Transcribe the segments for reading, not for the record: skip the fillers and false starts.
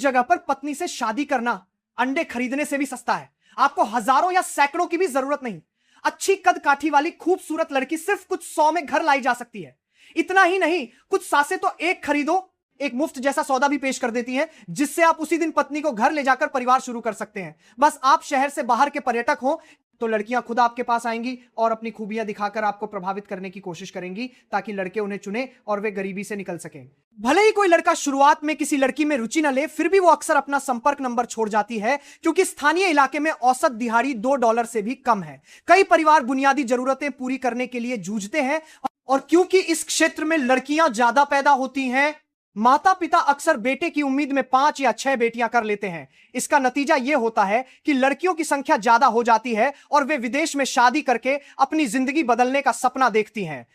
जगह पर पत्नी से शादी करना अंडे खरीदने से भी सस्ता है। आपको हजारों या सैकड़ों की भी जरूरत नहीं। अच्छी कद काठी वाली खूबसूरत लड़की सिर्फ कुछ 100 में घर लाई जा सकती है। इतना ही नहीं, कुछ सासे तो एक खरीदो एक मुफ्त जैसा सौदा भी पेश कर देती हैं, जिससे आप उसी दिन पत्नी को घर ले जाकर परिवार शुरू कर सकते हैं। बस आप शहर से बाहर के पर्यटक हो तो लड़कियां खुद आपके पास आएंगी और अपनी खूबियां दिखाकर आपको प्रभावित करने की कोशिश करेंगी, ताकि लड़के उन्हें चुने और वे गरीबी से निकल सकें। भले ही कोई लड़का शुरुआत में किसी लड़की में रुचि न ले, फिर भी वो अक्सर अपना संपर्क नंबर छोड़ जाती है, क्योंकि स्थानीय इलाके में औसत दिहाड़ी $2 से भी कम है। कई परिवार बुनियादी जरूरतें पूरी करने के लिए जूझते हैं, और क्योंकि इस क्षेत्र में लड़कियां ज्यादा पैदा होती हैं, माता पिता अक्सर बेटे की उम्मीद में 5 या 6 बेटियां कर लेते हैं। इसका नतीजा यह होता है कि लड़कियों की संख्या ज्यादा हो जाती है और वे विदेश में शादी करके अपनी जिंदगी बदलने का सपना देखती हैं।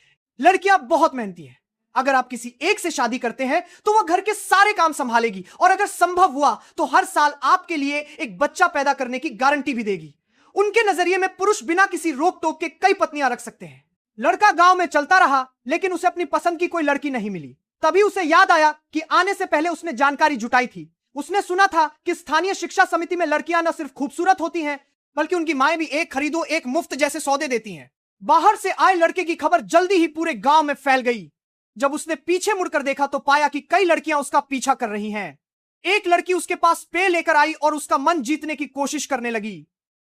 लड़कियां बहुत मेहनती हैं। अगर आप किसी एक से शादी करते हैं तो वह घर के सारे काम संभालेगी, और अगर संभव हुआ तो हर साल आपके लिए एक बच्चा पैदा करने की गारंटी भी देगी। उनके नजरिए में पुरुष बिना किसी रोक टोक के कई पत्नियां रख सकते हैं। लड़का गांव में चलता रहा, लेकिन उसे अपनी पसंद की कोई लड़की नहीं मिली। तभी उसे याद आया कि आने से पहले उसने जानकारी जुटाई थी। उसने सुना था कि स्थानीय शिक्षा समिति में लड़कियां न सिर्फ खूबसूरत होती हैं, बल्कि उनकी माएं भी एक खरीदो एक मुफ्त जैसे सौदे देती हैं। बाहर से आए लड़के की खबर जल्दी ही पूरे गांव में फैल गई। जब उसने पीछे मुड़कर देखा तो पाया कि कई लड़कियां उसका पीछा कर रही हैं। एक लड़की उसके पास पेय लेकर आई और उसका मन जीतने की कोशिश करने लगी।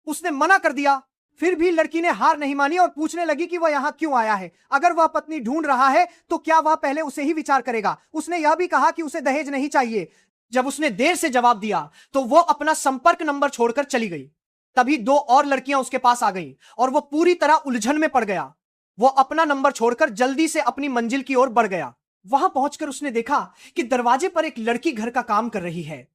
उसने मना कर दिया, फिर भी लड़की ने हार नहीं मानी और पूछने लगी कि वह यहां क्यों आया है। अगर वह पत्नी ढूंढ रहा है तो क्या वह पहले उसे ही विचार करेगा। उसने यह भी कहा कि उसे दहेज नहीं चाहिए। जब उसने देर से जवाब दिया तो वह अपना संपर्क नंबर छोड़कर चली गई। तभी 2 और लड़कियां उसके पास आ गईं और वह पूरी तरह उलझन में पड़ गया। वह अपना नंबर छोड़कर जल्दी से अपनी मंजिल की ओर बढ़ गया। वहां पहुंचकर उसने देखा कि दरवाजे पर एक लड़की घर का काम कर रही है।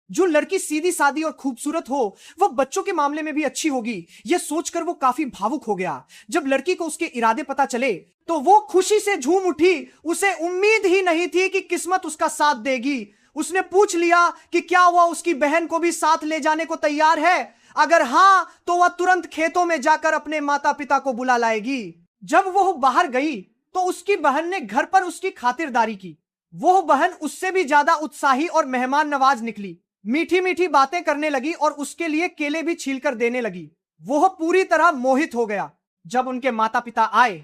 जो लड़की सीधी सादी और खूबसूरत हो, वह बच्चों के मामले में भी अच्छी होगी। यह सोचकर वो काफी भावुक हो गया। जब लड़की को उसके इरादे पता चले तो वो खुशी से झूम उठी। उसे उम्मीद ही नहीं थी कि किस्मत उसका साथ देगी। उसने पूछ लिया कि क्या वह उसकी बहन को भी साथ ले जाने को तैयार है। अगर हां तो वह तुरंत खेतों में जाकर अपने माता पिता को बुला लाएगी। जब वह बाहर गई तो उसकी बहन ने घर पर उसकी खातिरदारी की। वह बहन उससे भी ज्यादा उत्साही और मेहमान नवाज निकली। मीठी मीठी बातें करने लगी और उसके लिए केले भी छीलकर देने लगी। वह पूरी तरह मोहित हो गया। जब उनके माता पिता आए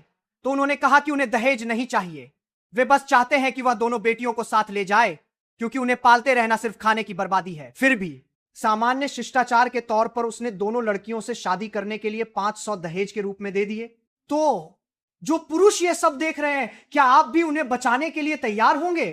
तो उन्होंने कहा कि उन्हें दहेज नहीं चाहिए। वे बस चाहते हैं कि वह दोनों बेटियों को साथ ले जाए, क्योंकि उन्हें पालते रहना सिर्फ खाने की बर्बादी है। फिर भी सामान्य शिष्टाचार के तौर पर उसने दोनों लड़कियों से शादी करने के लिए 500 दहेज के रूप में दे दिए। तो जो पुरुष ये सब देख रहे हैं, क्या आप भी उन्हें बचाने के लिए तैयार होंगे?